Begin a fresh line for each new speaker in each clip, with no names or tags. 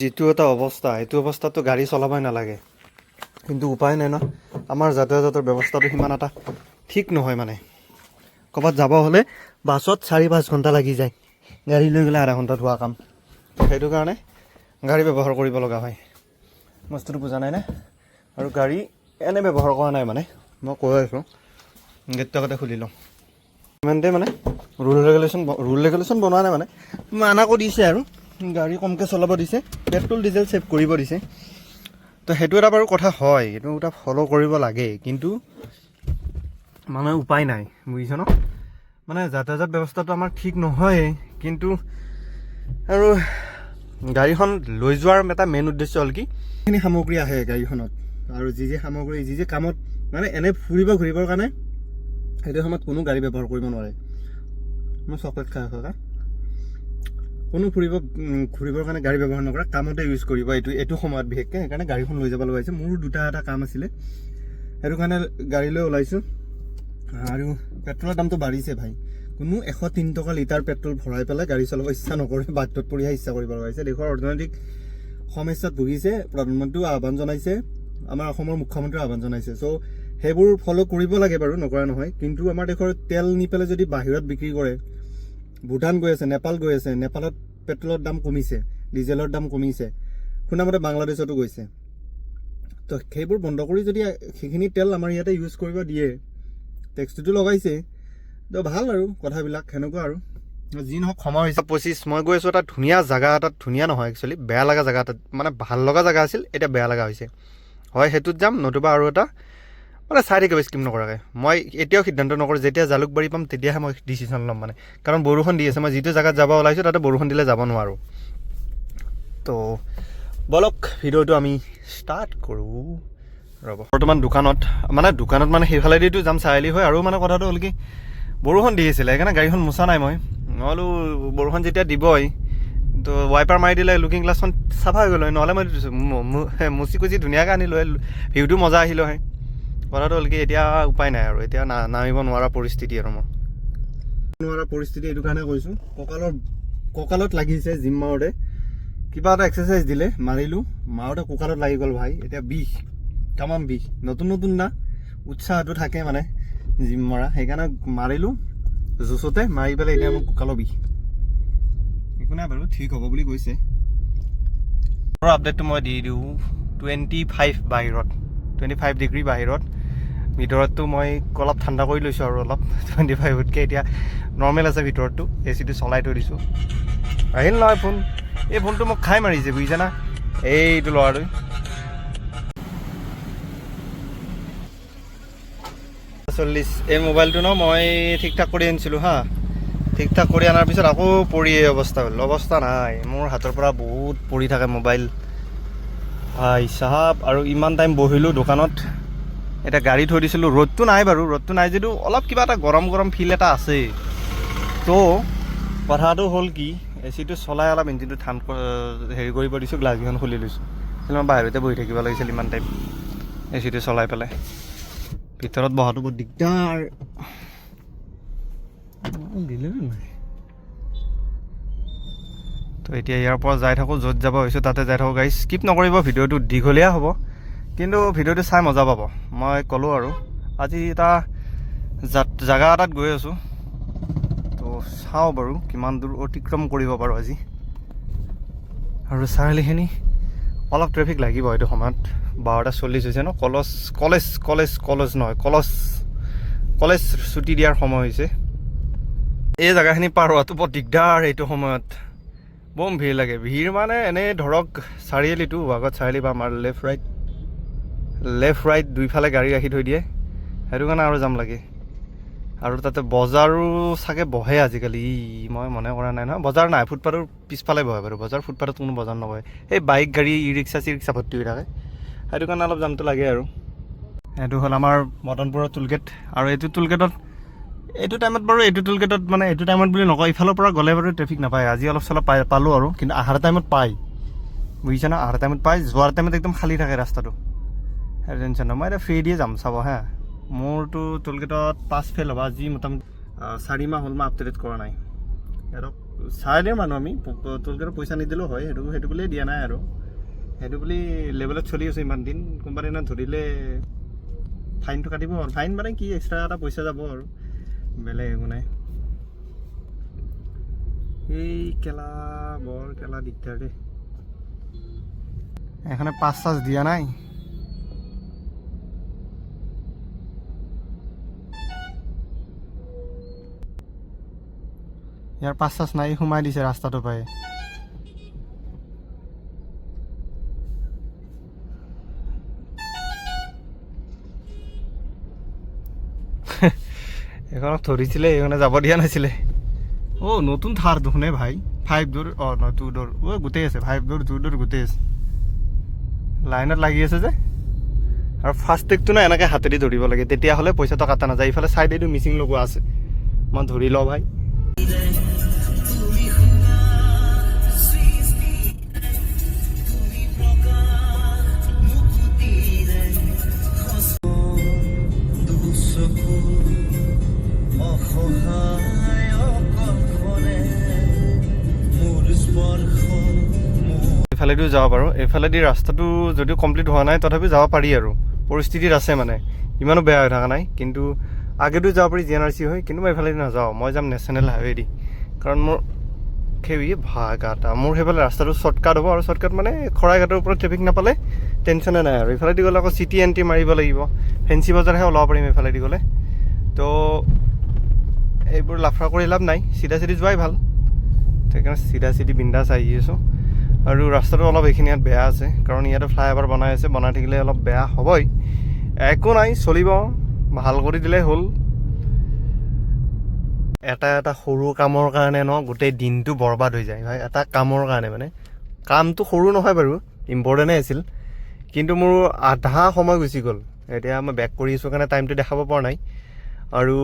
যিটো এটা অৱস্থা, এইটো অৱস্থাতো গাড়ী চলাবই নালাগে, কিন্তু উপায় নাই ন। আমাৰ যাতায়াতৰ ব্যৱস্থাটো সিমান এটা ঠিক নহয় মানে। ক'ৰবাত যাব হ'লে বাছত 4-5 ঘণ্টা লাগি যায়, গাড়ী লৈ গ'লে আধা ঘণ্টাত হোৱা কাম। সেইটো কাৰণে গাড়ী ব্যৱহাৰ কৰিব লগা হয়। বস্তুটো বুজা নাই নে? আৰু গাড়ী এনে ব্যৱহাৰ কৰা নাই মানে, মই কৈ আছোঁ। গেটটো আগতে খুলি লওঁ। ইমানতে মানে ৰুল ৰেগুলেশ্যন বনোৱা নাই মানে, মানা কৰি দিছে আৰু গাড়ী কমকৈ চলাব দিছে, পেট্ৰল ডিজেল ছেভ কৰিব দিছে। তো সেইটো এটা বাৰু কথা হয়, এইটো এটা ফ'ল' কৰিব লাগে, কিন্তু মানে উপায় নাই, বুজিছ ন। মানে যাতায়াত ব্যৱস্থাটো আমাৰ ঠিক নহয়েই, কিন্তু আৰু গাড়ীখন লৈ যোৱাৰ এটা মেইন উদ্দেশ্য হ'ল কি, যিখিনি সামগ্ৰী আহে গাড়ীখনত, আৰু যি সামগ্ৰী যি কামত মানে এনে ঘূৰিবৰ কাৰণে সেইটো সময়ত কোনো গাড়ী ব্যৱহাৰ কৰিব নোৱাৰে। মই চকলেট খাই আছোঁ, কোনো ঘূৰিবৰ কাৰণে গাড়ী ব্যৱহাৰ নকৰা, কামতে ইউজ কৰিব এইটো সময়ত বিশেষকৈ। সেইকাৰণে গাড়ীখন লৈ যাব লগা হৈছে। মোৰ এটা কাম আছিলে, সেইটো কাৰণে গাড়ী লৈ ওলাইছোঁ। আৰু পেট্ৰলৰ দামটো বাঢ়িছে ভাই। কোনো 103 টকা লিটাৰ পেট্ৰল ভৰাই পেলাই গাড়ী চলাব ইচ্ছা নকৰে, বাধ্যত পৰিহে ইচ্ছা কৰিব লগা হৈছে। দেশৰ অৰ্থনৈতিক সমস্যাত ভুগিছে, প্ৰধানমন্ত্ৰীও আহ্বান জনাইছে, আমাৰ অসমৰ মুখ্যমন্ত্ৰীও আহ্বান জনাইছে। চ' সেইবোৰ ফ'ল' কৰিব লাগে বাৰু, নকৰা নহয়। কিন্তু আমাৰ দেশৰ তেল নি পেলাই যদি বাহিৰত বিক্ৰী কৰে, ভূটান গৈ আছে, নেপাল গৈ আছে, নেপালত পেট্ৰলৰ দাম কমিছে, ডিজেলৰ দাম কমিছে, শুনামতে বাংলাদেশতো গৈছে। তো সেইবোৰ বন্ধ কৰি যদি সেইখিনি তেল আমাৰ ইয়াতে ইউজ কৰিব দিয়ে, টেক্সটোতো লগাইছে, তো ভাল আৰু কথাবিলাক সেনেকুৱা আৰু। যি নহওক সময় হিচাপ 25, মই গৈ আছোঁ এটা ধুনীয়া জেগা এটাত, ধুনীয়া নহয় একচুৱেলি, বেয়া লগা জেগা এটাত, মানে ভাল লগা জেগা আছিল, এতিয়া বেয়া লগা হৈছে। হয় সেইটোত যাম, নতুবা আৰু এটা মানে চাই থাকিব স্কিম নকৰাকৈ। মই এতিয়াও সিদ্ধান্ত নকৰোঁ, যেতিয়া জালুকবাৰী পাম তেতিয়াহে মই ডিচিশ্যন ল'ম মানে, কাৰণ বৰষুণ দি আছে। মই যিটো জেগাত যাব ওলাইছোঁ তাতে বৰষুণ দিলে যাব নোৱাৰোঁ। তো বলক ভিডিঅ'টো আমি ষ্টাৰ্ট কৰোঁ। ৰ'ব, বৰ্তমান দোকানত মানে সেইফালেদিতো যাম চাৰিআলি হয়। আৰু মানে কথাটো হ'ল কি, বৰষুণ দি আছিলে, সেইকাৰণে গাড়ীখন মোচা নাই। মই বোলো বৰষুণ যেতিয়া দিবই, তো ৱাইপাৰ মাৰি দিলে লুকিং গ্লাছখন চাফা হৈ গ'ল হয়, নহ'লে মই মুচি কুচি ধুনীয়াকৈ আনিলোঁ হয়, ভিউটো মজা আহিলে হয়। কথাটো হ'ল কি, এতিয়া উপায় নাই আৰু, এতিয়া নামিব নোৱাৰা পৰিস্থিতি। আৰু মই নোৱাৰা পৰিস্থিতি এইটো কাৰণে কৈছোঁ, কঁকালত লাগিছে জিম মাৰোঁতে। কিবা এটা এক্সাৰচাইজ দিলে, মাৰিলোঁ, মাৰোঁতে কঁকালত লাগি গ'ল ভাই। এতিয়া বিষ, তামাম বিষ। নতুন না, উৎসাহটো থাকে মানে জিম মৰা, সেইকাৰণে মাৰিলোঁ জোচতে, মাৰি পেলাই এতিয়া মোৰ কঁকালৰ বিষ। একো নাই বাৰু, ঠিক হ'ব বুলি কৈছে। আপডেটটো মই দি দিওঁ, 25 বাহিৰত, 25 ডিগ্ৰী বাহিৰত। ভিতৰততো মই অলপ ঠাণ্ডা কৰি লৈছোঁ আৰু অলপ 25তকৈ এতিয়া নৰ্মেল আছে ভিতৰতটো। এচিটো চলাই থৈ দিছোঁ। আহিল নহয় ফোন, এই ফোনটো মোক খাই মাৰিছে, বুজিছা না, এইটো ল'ৰাটোৱে। এই মোবাইলটো ন মই ঠিক ঠাক কৰি আনিছিলোঁ হা, ঠিক ঠাক কৰি অনাৰ পিছত আকৌ পৰি এই অৱস্থা হ'ল। অৱস্থা নাই, মোৰ হাতৰ পৰা বহুত পৰি থাকে মোবাইল ভাই চাহাব। আৰু ইমান টাইম বহিলোঁ দোকানত, এতিয়া গাড়ী থৈ দিছিলোঁ। ৰ'দটো নাই বাৰু, ৰ'দটো নাই যদিও অলপ কিবা এটা গৰম ফিল এটা আছে। তো কথাটো হ'ল কি, এচিটো চলাই অলপ ইঞ্জিনটো হেৰি কৰিব দিছোঁ, গ্লাছকেইখন খুলি লৈছোঁ। মই বাহিৰতে বহি থাকিব লাগিছিল ইমান টাইম, এচিটো চলাই পেলাই। ভিতৰত বহাটো বহুত দিগদাৰ। দিলে নাই, তো এতিয়া ইয়াৰ পৰা যাই থাকোঁ, য'ত যাব হৈছোঁ তাতে যাই থাকোঁ। গাড়ী স্কিপ নকৰিব, ভিডিঅ'টো দীঘলীয়া হ'ব, কিন্তু ভিডিঅ'টো চাই মজা পাব। মই ক'লোঁ আৰু আজি এটা জেগা এটাত গৈ আছোঁ, তো চাওঁ বাৰু কিমান দূৰ অতিক্ৰম কৰিব পাৰোঁ আজি। আৰু চাৰিআলিখিনি অলপ ট্ৰেফিক লাগিব এইটো সময়ত। 12:40 হৈছে ন, কলেজ ছুটি দিয়াৰ সময় হৈছে। এই জেগাখিনি পাৰ হোৱাটো বৰ দিগদাৰ এইটো সময়ত, বম ভিৰ লাগে। ভিৰ মানে এনেই ধৰক চাৰিআলিটো আগত চাৰিআলি বা আমাৰ লেফ্ট ৰাইট দুইফালে গাড়ী ৰাখি থৈ দিয়ে, সেইটো কাৰণে আৰু জাম লাগে। আৰু তাতে বজাৰো চাগে বহে আজিকালি, মই মনে কৰা নাই নহয়। বজাৰ নাই, ফুটপাথৰ পিছফালে বহে বাৰু বজাৰ, ফুটপাথত কোনো বজাৰ নবহে। এই বাইক গাড়ী ই ৰিক্সা ভৰ্তি হৈ থাকে, সেইটো কাৰণে অলপ জামটো লাগে। আৰু এইটো হ'ল আমাৰ মদনপুৰৰ টোলগেট। আৰু এইটো টোলগেটত এইটো টাইমত বুলি নকয়, ইফালৰ পৰা গ'লে বাৰু ট্ৰেফিক নাপায়। আজি অলপ চলপ পালোঁ আৰু, কিন্তু অহাৰ টাইমত পায়, বুজিছে না, অহাৰ টাইমত পায়। যোৱাৰ টাইমত একদম খালী থাকে ৰাস্তাটো, সেইটো টেনশ্যন নাই। মই এতিয়া ফ্ৰী দিয়ে যাম, চাব হা। মোৰতো টোলগেটত পাছ ফেল হ'ব আজি মোটামুটি 4 মাহ হ'ল, মই আপডেট কৰা নাই। সিহঁতক চাই দিওঁ মানুহ আমি তোলকেতো পইচা নিদিলেও হয় সেইটো বুলিয়ে দিয়া নাই আৰু সেইটো বুলি লেভেলত চলি আছোঁ ইমান দিন কোনোবা দিনা ধৰিলে ফাইনটো কাটিব আৰু ফাইন মানে কি এক্সট্ৰা এটা পইচা যাব আৰু বেলেগ একো নাই এই বৰ কেলা দিগদাৰ দেই এখানে 5 দিয়া নাই ইয়াৰ 5 নাই সোমাই দিছে ৰাস্তাটো পাই এখনক ধৰিছিলে এইখনে যাব দিয়া নাছিলে নতুন থাৰ দেখোনে ভাই 5 ডোৰ নহয় 2 ডোৰ গোটেই আছে 5 ডোৰ 2 ডোৰ গোটেই আছে লাইনত লাগি আছে যে আৰু ফাষ্টেগটো না এনেকৈ হাতেদি ধৰিব লাগে তেতিয়াহ'লে পইচাটো কাটা নাযায় ইফালে চাইডেদি মিচিং লগোৱা আছে মই ধৰি লওঁ ভাই এইফালেদিও যাব পাৰোঁ এইফালেদি ৰাস্তাটো যদিও কমপ্লিট হোৱা নাই তথাপিও যাব পাৰি আৰু পৰিস্থিতিত আছে মানে ইমানো বেয়া হৈ থকা নাই কিন্তু আগেদিও যাব পাৰি GNRC হৈ কিন্তু মই এইফালেদি নাযাওঁ মই যাম নেশ্যনেল হাইৱেদি কাৰণ মোৰ ভাগাটা মোৰ সেইফালে ৰাস্তাটো শ্বৰ্টকাট হ'ব আৰু শ্বৰ্টকাট মানে খৰাইঘাটৰ ওপৰত ট্ৰেফিক নাপালে টেনশ্যনে নাই আৰু এইফালেদি গ'লে আকৌ চিটি এণ্ট্ৰি মাৰিব লাগিব ফেঞ্চি বজাৰহে ওলাব পাৰিম এইফালেদি গ'লে তো এইবোৰ লাফৰা কৰি লাভ নাই চিধা যোৱাই ভাল সেইকাৰণে চিধা বিন্দাছ আহি আছোঁ আৰু ৰাস্তাটো অলপ এইখিনি ইয়াত বেয়া আছে কাৰণ ইয়াতে ফ্লাইঅভাৰ বনাই আছে বনাই থাকিলে অলপ বেয়া হ'বই একো নাই চলিব ভাল কৰি দিলে হ'ল এটা সৰু কামৰ কাৰণে গোটেই দিনটো বৰবাদ হৈ যায় ভাই এটা কামৰ কাৰণে মানে কামটো সৰু নহয় বাৰু ইম্পৰ্টেণ্টেই আছিল কিন্তু মোৰ আধা সময় গুচি গ'ল এতিয়া মই বেক কৰি আছোঁ কাৰণে টাইমটো দেখাব পৰা নাই আৰু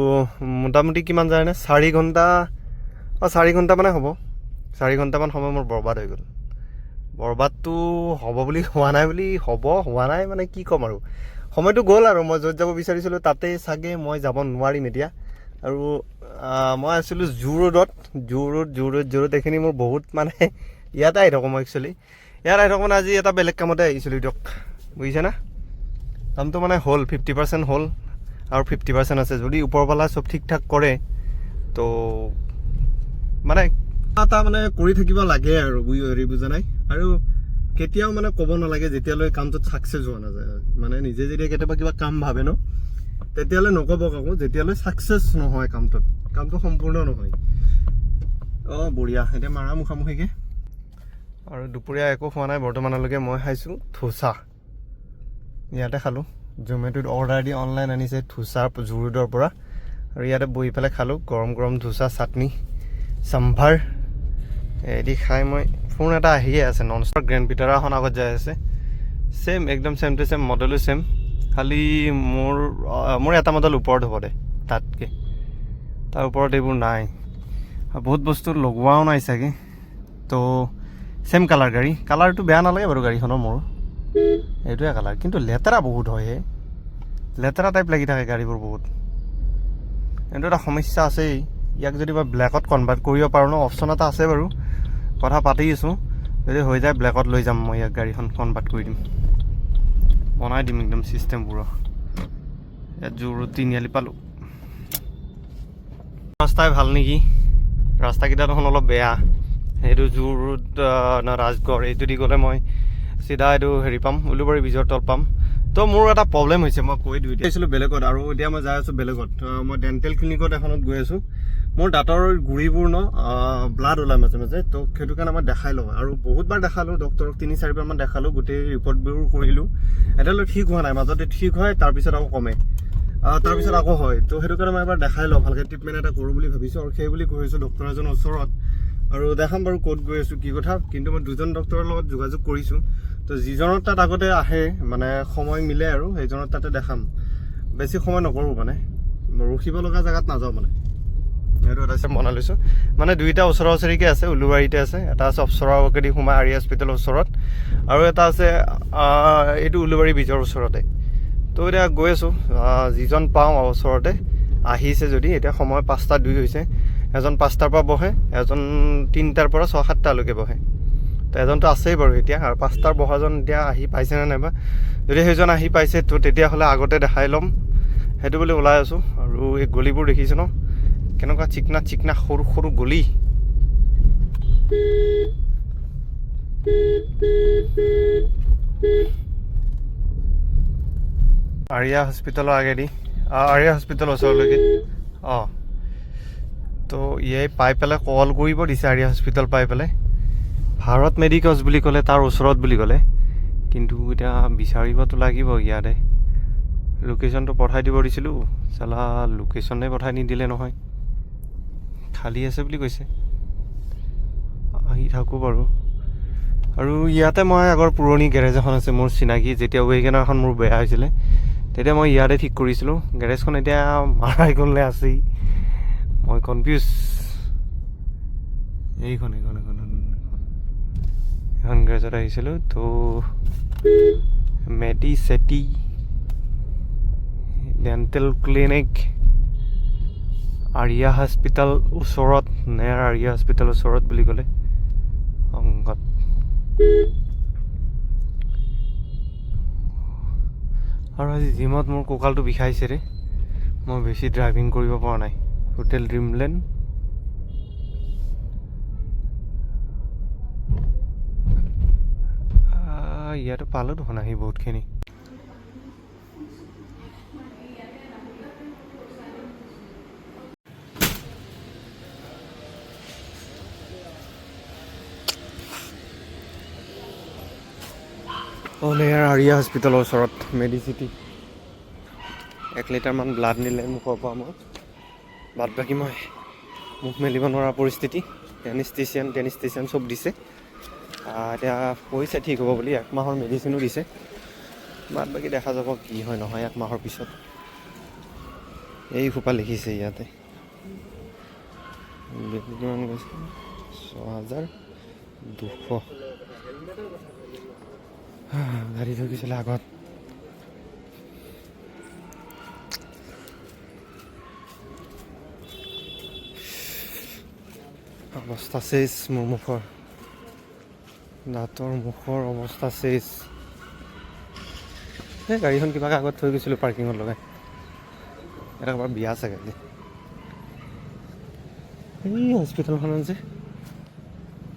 মোটামুটি কিমান যায়নে 4 ঘণ্টা 4 ঘণ্টা মানে হ'ব 4 ঘণ্টামান সময় মোৰ বৰবাদ হৈ গ'ল বৰবাদটো হ'ব বুলি হোৱা নাই মানে কি ক'ম আৰু সময়টো গ'ল আৰু মই য'ত যাব বিচাৰিছিলোঁ তাতে চাগে মই যাব নোৱাৰিম এতিয়া আৰু মই আছিলোঁ জু ৰোড এইখিনি মোৰ বহুত মানে ইয়াতে আহি থাকোঁ মই একচুৱেলি ইয়াত আহি থাকোঁ মানে আজি এটা বেলেগ কামতে আহিছিলোঁ দিয়ক বুজিছে না কামটো মানে হ'ল 50% হ'ল আৰু 50% আছে যদি ওপৰৱালা চব ঠিক ঠাক কৰে তো মানে এটা মানে কৰি থাকিব লাগে আৰু বুজা নাই আৰু কেতিয়াও মানে ক'ব নালাগে যেতিয়ালৈ কামটোত ছাকচেছ হোৱা নাযায় মানে নিজে যেতিয়া কেতিয়াবা কিবা কাম ভাবে তেতিয়ালৈ নক'ব কাকো যেতিয়ালৈ ছাকচেছ নহয় কামটো সম্পূৰ্ণ নহয় বঢ়িয়া এতিয়া মাৰা মুখামুখিকৈ আৰু দুপৰীয়া একো খোৱা নাই বৰ্তমানলৈকে মই খাইছোঁ ধোচা ইয়াতে খালোঁ জমেটোত অৰ্ডাৰ দি অনলাইন আনিছে ধোচা জু ৰোডৰ পৰা আৰু ইয়াতে বহি পেলাই খালোঁ গৰম ধোচা চাটনি চাম্ভাৰ এদি খাই মই ফোন এটা আহিয়ে আছে নন ষ্টপ গ্ৰেণ্ড ভিটাৰা এখন আগত যাই আছে ছেম একদম ছেম টু ছেম মডেলো ছেম খালি মোৰ এটা মডেল ওপৰত হ'ব দে তাতকৈ তাৰ ওপৰত এইবোৰ নাই বহুত বস্তু লগোৱাও নাই চাগে তো ছেম কালাৰ গাড়ী কালাৰটো বেয়া নালাগে বাৰু গাড়ীখনৰ মোৰ এইটোৱে কালাৰ কিন্তু লেতেৰা বহুত হয় লেতেৰা টাইপ লাগি থাকে গাড়ীবোৰ বহুত এইটো এটা সমস্যা আছেই ইয়াক যদি মই ব্লেকত কনভাৰ্ট কৰিব পাৰোঁ অপশ্যন এটা আছে বাৰু কথা পাতি আছোঁ যদি হৈ যায় ব্লেকত লৈ যাম মই ইয়াক গাড়ীখন কনভাৰ্ট কৰি দিম বনাই দিম একদম চিষ্টেমবোৰৰ ইয়াত জু ৰোড তিনিআলি পালোঁ ৰাস্তাই ভাল নেকি ৰাস্তাকেইটা দেখোন অলপ বেয়া সেইটো জু ৰোড ৰাজগড় এইটো দি গ'লে মই চিধা এইটো হেৰি পাম উলুবাৰী ব্ৰিজৰ তল পাম তো মোৰ এটা প্ৰব্লেম হৈছে মই কৈ দিওঁ এতিয়া আহিছিলোঁ বেলেগত আৰু এতিয়া মই যাই আছোঁ বেলেগত মই ডেণ্টেল ক্লিনিকত এখনত গৈ আছোঁ মোৰ দাঁতৰ গুৰিবোৰ ব্লাড ওলাই মাজে তো সেইটো কাৰণে মই দেখাই লওঁ আৰু বহুতবাৰ দেখালোঁ ডক্টৰক 3-4বাৰমান দেখালোঁ গোটেই ৰিপৰ্টবোৰ কৰিলোঁ এতিয়ালৈ ঠিক হোৱা নাই মাজতে ঠিক হয় তাৰপিছত আকৌ কমে তাৰপিছত আকৌ হয় তো সেইটো কাৰণে মই এবাৰ দেখাই লওঁ ভালকৈ ট্ৰিটমেণ্ট এটা কৰোঁ বুলি ভাবিছোঁ আৰু সেই বুলি গৈছোঁ ডক্টৰ এজনৰ ওচৰত আৰু দেখাম বাৰু ক'ত গৈ আছোঁ কি কথা কিন্তু মই 2জন ডক্টৰৰ লগত যোগাযোগ কৰিছোঁ তো যিজনৰ তাত আগতে আহে মানে সময় মিলে আৰু সেইজনৰ তাতে দেখাম বেছি সময় নকৰোঁ মানে ৰখিব লগা জেগাত নাযাওঁ মানে সেইটো এটা বনাই লৈছোঁ মানে দুইটা ওচৰা ওচৰিকৈ আছে উলুবাৰীতে আছে এটা আছে অপ্সৰাকেদি সোমাই আৰি হস্পিটেলৰ ওচৰত আৰু এটা আছে এইটো উলুবাৰী ব্ৰিজৰ ওচৰতে তো এতিয়া গৈ আছোঁ যিজন পাওঁ ওচৰতে আহিছে যদি এতিয়া সময় 5:02 হৈছে এজন 5টাৰ পৰা বহে, এজন 3টাৰ পৰা 6-7টালৈকে বহে। তো এজনতো আছেই বাৰু এতিয়া, আৰু 5টাৰ বহাজন এতিয়া আহি পাইছেনে নাইবা। যদি সেইজন আহি পাইছে তো তেতিয়াহ'লে আগতে দেখাই ল'ম, সেইটো বুলি ওলাই আছোঁ। আৰু এই গলিবোৰ দেখিছোঁ ন, কেনেকুৱা চিকনা চিকনা সৰু সৰু গলি। আৰিয়া হস্পিটেলৰ আগেদি, আৰিয়া হস্পিটেলৰ ওচৰলৈকে। অঁ, তো ইয়াই পাই পেলাই কল কৰিব দিছে, আৰিয়া হস্পিটেল পাই পেলাই। ভাৰত মেডিকলছ বুলি ক'লে, তাৰ ওচৰত বুলি ক'লে, কিন্তু এতিয়া বিচাৰিবতো লাগিব ইয়াতে। লোকেশ্যনটো পঠাই দিব দিছিলোঁ, চালা লোকেশ্যনে পঠাই নিদিলে নহয়, খালী আছে বুলি কৈছে। আহি থাকোঁ বাৰু। আৰু ইয়াতে মই আগৰ পুৰণি গেৰেজ এখন আছে মোৰ চিনাকি, যেতিয়া ৱেগেনাৰখন মোৰ বেয়া হৈছিলে তেতিয়া মই ইয়াতে ঠিক কৰিছিলোঁ। গেৰেজখন এতিয়া মাৰাই গ'লে আছেই, মই কনফিউজ। এইখন এখন গেৰেজত আহিছিলোঁ। তো মেডিচেটি ডেণ্টেল ক্লিনিক, আৰিয়া হস্পিটেল ওচৰত, নেয়াৰ আৰিয়া হস্পিটেল ওচৰত বুলি ক'লে সংগত। আৰু আজি জিমত মোৰ কঁকালটো বিষাইছে ৰে, মই বেছি ড্ৰাইভিং কৰিব পৰা নাই। হোটেল ড্ৰিমলেণ্ড, ইয়াতো পালোঁ দেখোন আহি বহুতখিনি। নেয়াৰ আৰিয়া হস্পিটেলৰ ওচৰত মেডিচিটি। 1 লিটাৰমান ব্লাড নিলে মুখৰ পৰা মোৰ, বাদ বাকী মই মুখ মেলিব নোৱাৰা পৰিস্থিতি। টেনিষ্টেচিয়ান চব দিছে। এতিয়া কৈছে ঠিক হ'ব বুলি, 1 মাহৰ মেডিচিনো দিছে। বাদ বাকী দেখা যাব কি হয় নহয় 1 মাহৰ পিছত। এই সোপা লিখিছে ইয়াতে, কিমান গৈছে 6,200। গাড়ী থৈ গৈছিলে আগত। অৱস্থা চেচ মোৰ মুখৰ, দাঁতৰ মুখৰ অৱস্থা চেচ। এই গাড়ীখন কিবাকৈ আগত থৈ গৈছিলোঁ পাৰ্কিঙত লগাই। এটা কাৰোবাৰ বিয়া চাগে। এই হস্পিটেলখনত যে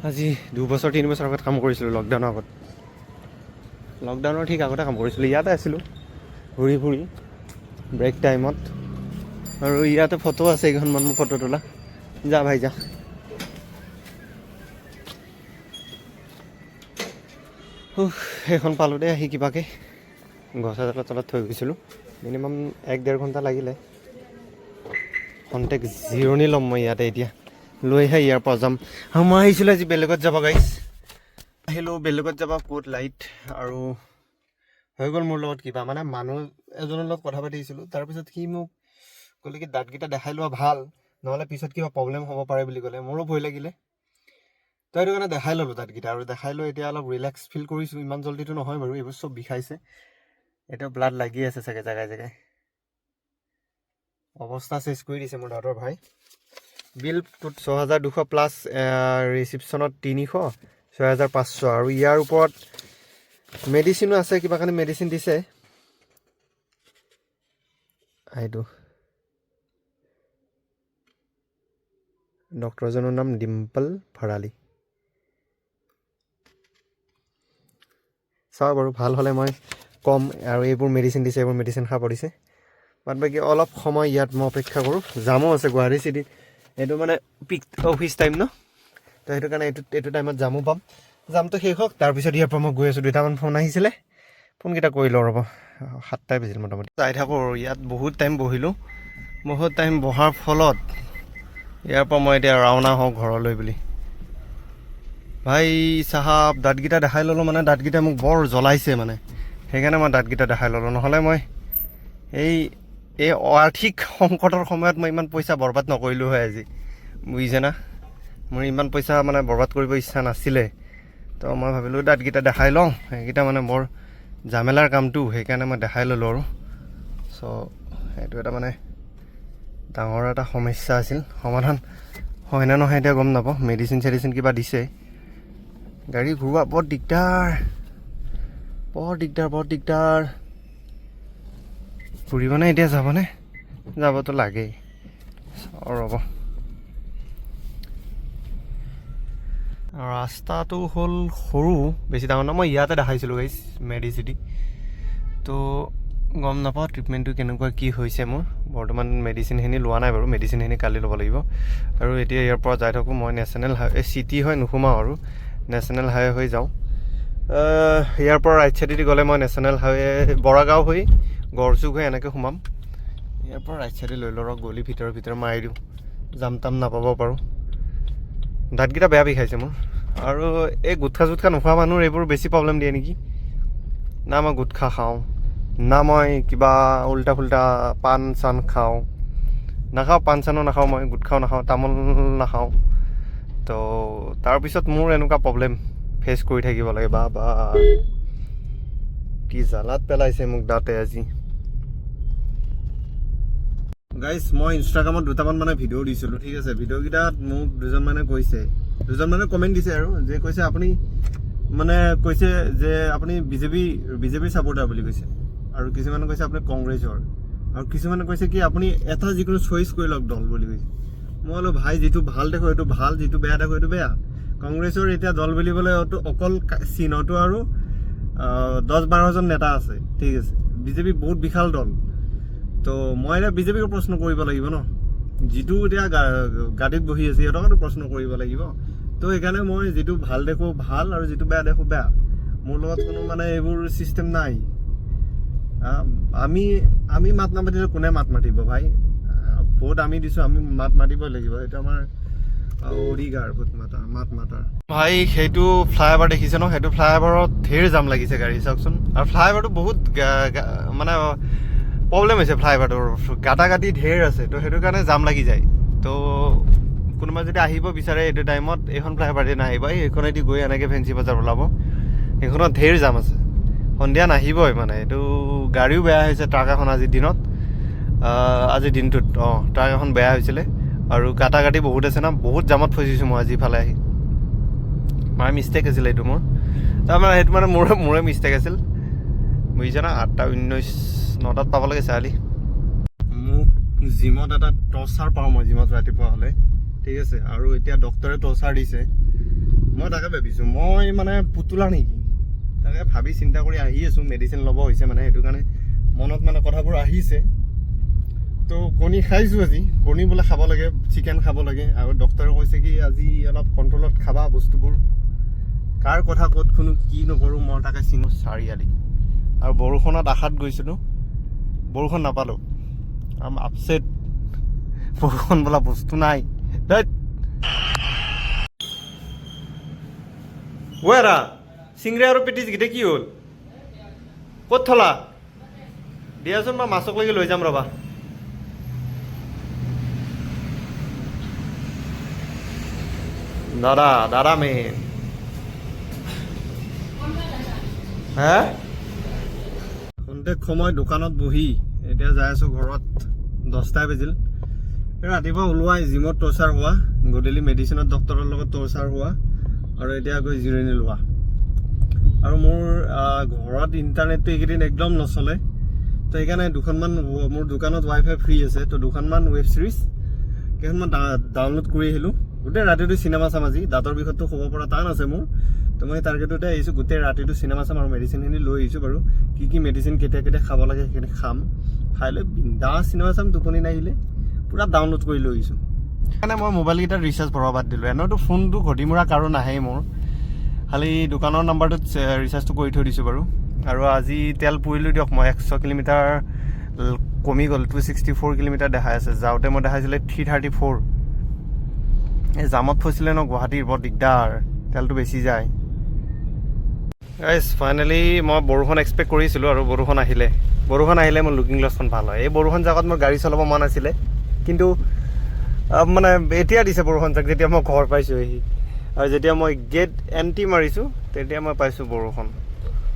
আজি 2 বছৰ 3 বছৰ আগত কাম কৰিছিলোঁ, লকডাউনৰ আগত। লকডাউনৰ ঠিক আগতে কাম কৰিছিলোঁ। ইয়াতে আছিলোঁ ঘূৰি ফুৰি ব্ৰেক টাইমত। আৰু ইয়াতে ফটো আছে কেইখনমান, মোৰ ফটো তোলা। যা ভাই যা। সেইখন পালোঁ দেই আহি কিবাকৈ, গছ এডালৰ তলত থৈ গৈছিলোঁ। মিনিমাম 1-1.5 ঘণ্টা লাগিলে। কণ্টেক্ট জিৰণি ল'ম মই ইয়াতে এতিয়া, লৈহে ইয়াৰ পৰা যাম। আৰু মই আহিছিলোঁ আজি বেলেগত যাব গাইছ, আহিলোঁ বেলেগত যাব। ক'ত লাইট আৰু হৈ গ'ল মোৰ লগত কিবা, মানে মানুহ এজনৰ লগত কথা পাতিছিলোঁ। তাৰপিছত সি মোক ক'লে কি দাঁতকেইটা দেখাই লোৱা ভাল, নহ'লে পিছত কিবা প্ৰব্লেম হ'ব পাৰে বুলি ক'লে। মোৰো ভয় লাগিলে, তো সেইটো কাৰণে দেখাই ল'লোঁ দাঁতকেইটা। আৰু দেখাই লৈ এতিয়া অলপ ৰিলেক্স ফিল কৰিছোঁ। ইমান জল্দিটো নহয় বাৰু, এইবোৰ চব বিষাইছে। এতিয়া ব্লাড লাগি আছে চাগে জেগাই জেগাই। অৱস্থা চেচ কৰি দিছে মোৰ দাঁতৰ ভাই। বিল 6,200 প্লাছ ৰিচিপশ্যনত 300, 6,500। আৰু ইয়াৰ ওপৰত মেডিচিনো আছে, কিবা কাৰণে মেডিচিন দিছে। এইটো ডক্টৰজনৰ নাম ডিম্পল ভৰালী। চাওঁ বাৰু, ভাল হ'লে মই ক'ম। আৰু এইবোৰ মেডিচিন দিছে, এইবোৰ মেডিচিন খাব দিছে। বাদ বাকী অলপ সময় ইয়াত মই অপেক্ষা কৰোঁ। জামো আছে গুৱাহাটী চিটিত, এইটো মানে পিক অফিচ টাইম ন, তো সেইটো কাৰণে এইটো টাইমত জামো পাম। জামটো শেষ হওক, তাৰপিছত ইয়াৰ পৰা মই গৈ আছোঁ। 2টামান ফোন আহিছিলে, ফোনকেইটা কৰি লওঁ ৰ'ব। 7টাই বাজিল মোটামুটি। চাই থাকোঁ আৰু ইয়াত বহুত টাইম বহিলোঁ। বহুত টাইম বহাৰ ফলত ইয়াৰ পৰা মই এতিয়া ৰাওনা হওঁ ঘৰলৈ বুলি। ভাই চাহাব, দাঁতকেইটা দেখাই ল'লোঁ, মানে দাঁতকেইটা মোক বৰ জ্বলাইছে মানে, সেইকাৰণে মই দাঁতকেইটা দেখাই ল'লোঁ। নহ'লে মই এই আৰ্থিক সংকটৰ সময়ত মই ইমান পইচা বৰবাদ নকৰিলোঁ হয় আজি, বুজিছে না। মোৰ ইমান পইচা মানে বৰবাদ কৰিব ইচ্ছা নাছিলে। তো মই ভাবিলোঁ দাঁতকেইটা দেখাই লওঁ, সেইকেইটা মানে বৰ জামেলাৰ কামটো, সেইকাৰণে মই দেখাই ল'লোঁ আৰু। চ' সেইটো এটা মানে ডাঙৰ এটা সমস্যা আছিল, সমাধান হয় নে নহয় এতিয়া গম নাপাওঁ। মেডিচিন চেডিচিন কিবা দিছে। গাড়ী ঘূৰোৱা বৰ দিগদাৰ, ঘূৰিবনে এতিয়া, যাবনে? যাবতো লাগেই। ৰ'ব, ৰাস্তাটো হ'ল সৰু, বেছি ডাঙৰ নহয়। মই ইয়াতে দেখাইছিলোঁ গাইছ, মেডিচিটি। তো গম নাপাওঁ ট্ৰিটমেণ্টটো কেনেকুৱা কি হৈছে মোৰ। বৰ্তমান মেডিচিনখিনি লোৱা নাই বাৰু, মেডিচিনখিনি কালি ল'ব লাগিব। আৰু এতিয়া ইয়াৰ পৰা যাই থাকোঁ মই নেশ্যনেল হাইৱে, চিটি হয় নোসোমাওঁ আৰু নেশ্যনেল হাইৱে হৈ যাওঁ। ইয়াৰ পৰা ৰাইট চাইডেদি গ'লে মই নেশ্যনেল হাইৱে বৰাগাঁও হৈ গড়চুক হৈ এনেকৈ সোমাম। ইয়াৰ পৰা ৰাইট চাইডে লৈ লওঁ, গলি ভিতৰত মাৰি দিওঁ, জাম তাম নাপাব পাৰোঁ। দাঁতকেইটা বেয়া বিষাইছে মোৰ। আৰু এই গুটখা চুটখা নোখোৱা মানুহৰ এইবোৰ বেছি প্ৰব্লেম দিয়ে নেকি? না মই গুটখা খাওঁ, না মই কিবা উল্টা ফুল্টা পাণ চান খাওঁ। নাখাওঁ, পাণ চানো নাখাওঁ, মই গুটখাও নাখাওঁ, তামোল নাখাওঁ। তো তাৰপিছত মোৰ এনেকুৱা প্ৰব্লেম ফেচ কৰি থাকিব লাগে। বা কি জ্বালাত পেলাইছে মোক দাঁতে আজি। গাইজ মই ইনষ্টাগ্ৰামত দুটামান মানে ভিডিঅ' দিছিলোঁ, ঠিক আছে। ভিডিঅ'কেইটাত মোক দুজনমানে কমেণ্ট দিছে আৰু যে কৈছে আপুনি কৈছে যে আপুনি বিজেপিৰ ছাপৰ্টাৰ বুলি কৈছে। আৰু কিছুমানে কৈছে আপুনি কংগ্ৰেছৰ, আৰু কিছুমানে কৈছে কি আপুনি এটা যিকোনো চইচ কৰি লওক দল বুলি কৈছে। মই বোলো ভাই, যিটো ভাল দেখো সেইটো ভাল, যিটো বেয়া দেখো সেইটো বেয়া। কংগ্ৰেছৰ এতিয়া দল বুলিবলৈ অকল চিহ্নটো আৰু 10-12জন নেতা আছে, ঠিক আছে। বিজেপি বহুত বিশাল দল। তো মই এতিয়া বিজেপিক প্ৰশ্ন কৰিব লাগিব ন, যিটো এতিয়া গাড়ীত বহি আছে সিহঁতকতো প্ৰশ্ন কৰিব লাগিব। তো সেইকাৰণে মই যিটো ভাল দেখোঁ ভাল আৰু যিটো বেয়া দেখোঁ বেয়া। মোৰ লগত কোনো এইবোৰ ছিষ্টেম নাই। আমি মাত নামাতিলে কোনে মাত মাতিব ভাই? ভোট আমি দিছোঁ, আমি মাত মাতিবই লাগিব। সেইটো আমাৰ অধিকাৰ মাত মাতাৰ। ভাই সেইটো ফ্লাইঅভাৰ দেখিছে ন, সেইটো ফ্লাইঅভাৰত ঢেৰ জাম লাগিছে গাড়ী, চাওকচোন। আৰু ফ্লাইঅভাৰটো বহুত প্ৰব্লেম হৈছে, ফ্লাইঅভাৰটোৰ গাঁতি ঢেৰ আছে। তো সেইটো কাৰণে জাম লাগি যায়। তো কোনোবা যদি আহিব বিচাৰে এইটো টাইমত, এইখন ফ্লাইঅভাৰতে নাহিব, এইখনেদি গৈ এনেকৈ ফেঞ্চি বজাৰ ওলাব। সেইখনত ঢেৰ জাম আছে, সন্ধিয়া নাহিবই। এইটো গাড়ীও বেয়া হৈছে, ট্ৰাক এখন আজিৰ দিনটোত ট্ৰাক এখন বেয়া হৈছিলে। আৰু গাঁতি বহুত আছে না, বহুত জামত ফচিছোঁ মই আজি ইফালে আহি। মাৰ মিষ্টেক আছিলে এইটো মোৰ, সেইটো মোৰে মিষ্টেক আছিল, বুজিছা না। 8:19, 9টাত পাব লাগে চাৰিআলি। মোক জিমত এটা টৰ্চাৰ পাওঁ মই জিমত ৰাতিপুৱা হ'লে, ঠিক আছে। আৰু এতিয়া ডক্টৰে টৰ্চাৰ দিছে। মই তাকে ভাবিছোঁ মই পুতলা নেকি, তাকে ভাবি চিন্তা কৰি আহি আছোঁ। মেডিচিন ল'ব হৈছে সেইটো কাৰণে মনত কথাবোৰ আহিছে। তো কণী খাইছোঁ আজি, কণী বোলে খাব লাগে, চিকেন খাব লাগে। আৰু ডক্টৰে কৈছে কি আজি অলপ কণ্ট্ৰলত খাবা বস্তুবোৰ। কাৰ কথা ক'ত শুনো কি নকৰোঁ মই তাকে চিনো চাৰিআলি। আৰু বৰষুণত আশাত গৈছিলোঁ, বৰষুণ নাপালোঁ। আপছেট, বৰষুণ বোলা বস্তু নাই। ৱেৰা চিংৰা আৰু পেটিছ গিটা কি হ'ল? ক'ত থলা? দিয়াচোন, মই মাছক লাগি লৈ যাম ৰ'বা। দাদা মেইন হে খন্তেক সময় দোকানত বহি এতিয়া যাই আছোঁ ঘৰত। 10টা বাজিল। ৰাতিপুৱা ওলোৱাই জিমত টৰ্চাৰ হোৱা, গধূলি মেডিচিনত ডক্টৰৰ লগত টৰ্চাৰ হোৱা, আৰু এতিয়া গৈ জিৰণি লোৱা। আৰু মোৰ ঘৰত ইণ্টাৰনেটটো এইকেইদিন একদম নচলে। তো সেইকাৰণে মোৰ দোকানত ৱাইফাই ফ্ৰী আছে। তো দুখনমান ৱেব ছিৰিজ কেইখনমান ডাউনলোড কৰি আহিলোঁ। গোটেই ৰাতিটো চিনেমা চাম আজি। দাঁতৰ বিষতটো শুব পৰা টান আছে মোৰ। তো মই টাৰ্গেটতে আহিছোঁ, গোটেই ৰাতিটো চিনেমা চাম। আৰু মেডিচিনখিনি লৈ আহিছোঁ বাৰু। কি মেডিচিন কেতিয়া খাব লাগে সেইখিনি খাম। খাই লৈ বিন্দাছ চিনেমা চাম, টোপনি নাহিলে পূৰা ডাউনলোড কৰি লৈ আহিছোঁ। সেইকাৰণে মই মোবাইলকেইটাত ৰিচাৰ্জ ভৰাব বাদ দিলোঁ। এনেওতো ফোনটো ঘটি মৰা কাৰো নাহেই মোৰ, খালি দোকানৰ নাম্বাৰটোত ৰিচাৰ্জটো কৰি থৈ দিছোঁ বাৰু। আৰু আজি তেল পুৰিলোঁ দিয়ক, মই 100 কিলোমিটাৰ কমি গ'ল, 264 কিলোমিটাৰ দেখাই আছে। যাওঁতে মই দেখাইছিলে 334। এই জামত ফচিলে ন গুৱাহাটীৰ, বৰ দিগদাৰ, তেলটো বেছি যায়। গাইজ ফাইনেলি মই বৰষুণ এক্সপেক্ট কৰিছিলোঁ, আৰু বৰষুণ আহিলে মোৰ লুকিং গ্লাছখন ভাল হয়। এই বৰষুণ জাকত মোৰ গাড়ী চলাব মন আছিলে, কিন্তু এতিয়া দিছে বৰষুণ জাক, যেতিয়া মই ঘৰ পাইছোঁহি। আৰু যেতিয়া মই গেট এণ্ট্ৰি মাৰিছোঁ তেতিয়া মই পাইছোঁ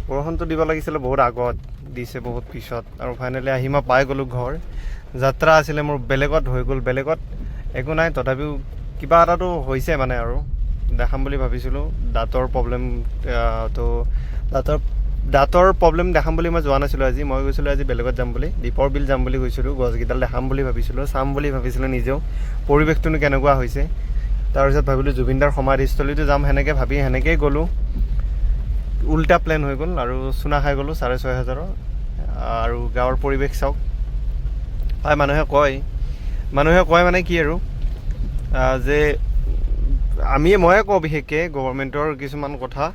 বৰষুণটো দিব লাগিছিলে বহুত আগত, দিছে বহুত পিছত। আৰু ফাইনেলি আহি মই পাই গ'লোঁ ঘৰ। যাত্ৰা আছিলে মোৰ বেলেগত হৈ গ'ল, বেলেগত একো নাই, তথাপিও কিবা এটাতো হৈছে মানে আৰু দেখাম বুলি ভাবিছিলোঁ দাঁতৰ প্ৰব্লেম তো দাঁতৰ প্ৰব্লেম দেখাম বুলি মই যোৱা নাছিলোঁ আজি মই গৈছিলোঁ আজি বেলেগত যাম বুলি দীপৰ বিল যাম বুলি গৈছিলোঁ গছকেইডাল দেখাম বুলি ভাবিছিলোঁ চাম বুলি ভাবিছিলোঁ নিজেও পৰিৱেশটোনো কেনেকুৱা হৈছে তাৰপিছত ভাবিলোঁ জুবিনদাৰ সমাধিস্থলীটো যাম সেনেকেই গ'লোঁ উল্টা প্লেন হৈ গ'ল আৰু চুনা খাই গ'লোঁ 6,500 আৰু গাঁৱৰ পৰিৱেশ চাওক হয় মানুহে কয় মানে কি আৰু যে ময়ে কওঁ বিশেষকৈ গভৰ্ণমেণ্টৰ কিছুমান কথা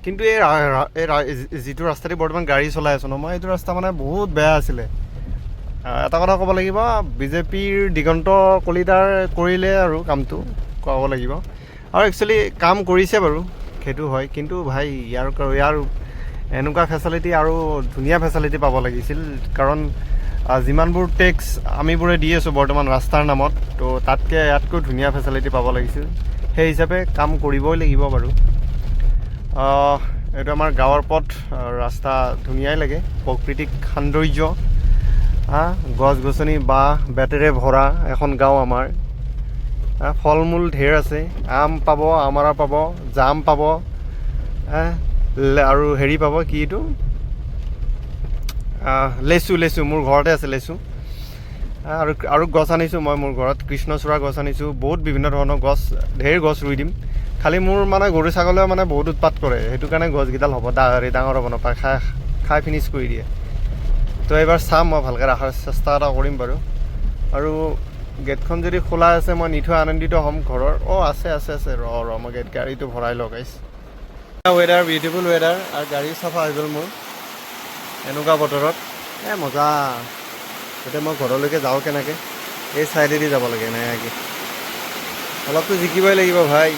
কিন্তু এই যিটো ৰাস্তাতে বৰ্তমান গাড়ী চলাই আছোঁ ন মই এইটো ৰাস্তা মানে বহুত বেয়া আছিলে এটা কথা ক'ব লাগিব বিজেপিৰ দিগন্ত কলিতাৰ কৰিলে আৰু কামটো ক'ব লাগিব আৰু একচুৱেলি কাম কৰিছে বাৰু সেইটো হয় কিন্তু ভাই ইয়াৰ এনেকুৱা ফেচিলিটি আৰু ধুনীয়া ফেচিলিটি পাব লাগিছিল কাৰণ যিমানবোৰ টেক্স আমিবোৰে দি আছোঁ বৰ্তমান ৰাস্তাৰ নামত তো তাতকৈ ইয়াতকৈ ধুনীয়া ফেচিলিটি পাব লাগিছিল সেই হিচাপে কাম কৰিবই লাগিব বাৰু এইটো আমাৰ গাঁৱৰ পথ ৰাস্তা ধুনীয়াই লাগে প্ৰাকৃতিক সৌন্দৰ্য গছ গছনি বাঁহ বেতেৰে ভৰা এখন গাঁও আমাৰ ফল মূল ঢেৰ আছে আম পাব আমাৰা পাব জাম পাব আৰু হেৰি পাব কি এইটো লেচু মোৰ ঘৰতে আছে লেচু আৰু গছ আনিছোঁ মই মোৰ ঘৰত কৃষ্ণচূড়া গছ আনিছোঁ বহুত বিভিন্ন ধৰণৰ গছ ঢেৰ গছ ৰুই দিম খালি মোৰ মানে গৰু ছাগলীয়ে মানে বহুত উৎপাত কৰে সেইটো কাৰণে গছকেইডাল হ'ব ডাঙৰ হ'ব নাপায় খাই ফিনিছ কৰি দিয়ে তো এইবাৰ চাম মই ভালকৈ ৰখাৰ চেষ্টা এটা কৰিম বাৰু আৰু গেটখন যদি খোলা আছে মই নিথৈ আনন্দিত হ'ম ঘৰৰ আছে ৰ মই গাড়ীটো ভৰাই লগাইছ ৱেডাৰ বিউটিফুল ৱেডাৰ আৰু গাড়ী চাফা হৈ গ'ল মোৰ এনেকুৱা বতৰত মজা এতিয়া মই ঘৰলৈকে যাওঁ কেনেকৈ এই চাইডেদি যাব লাগে এনেকৈ অলপতো জিকিবই লাগিব ভাই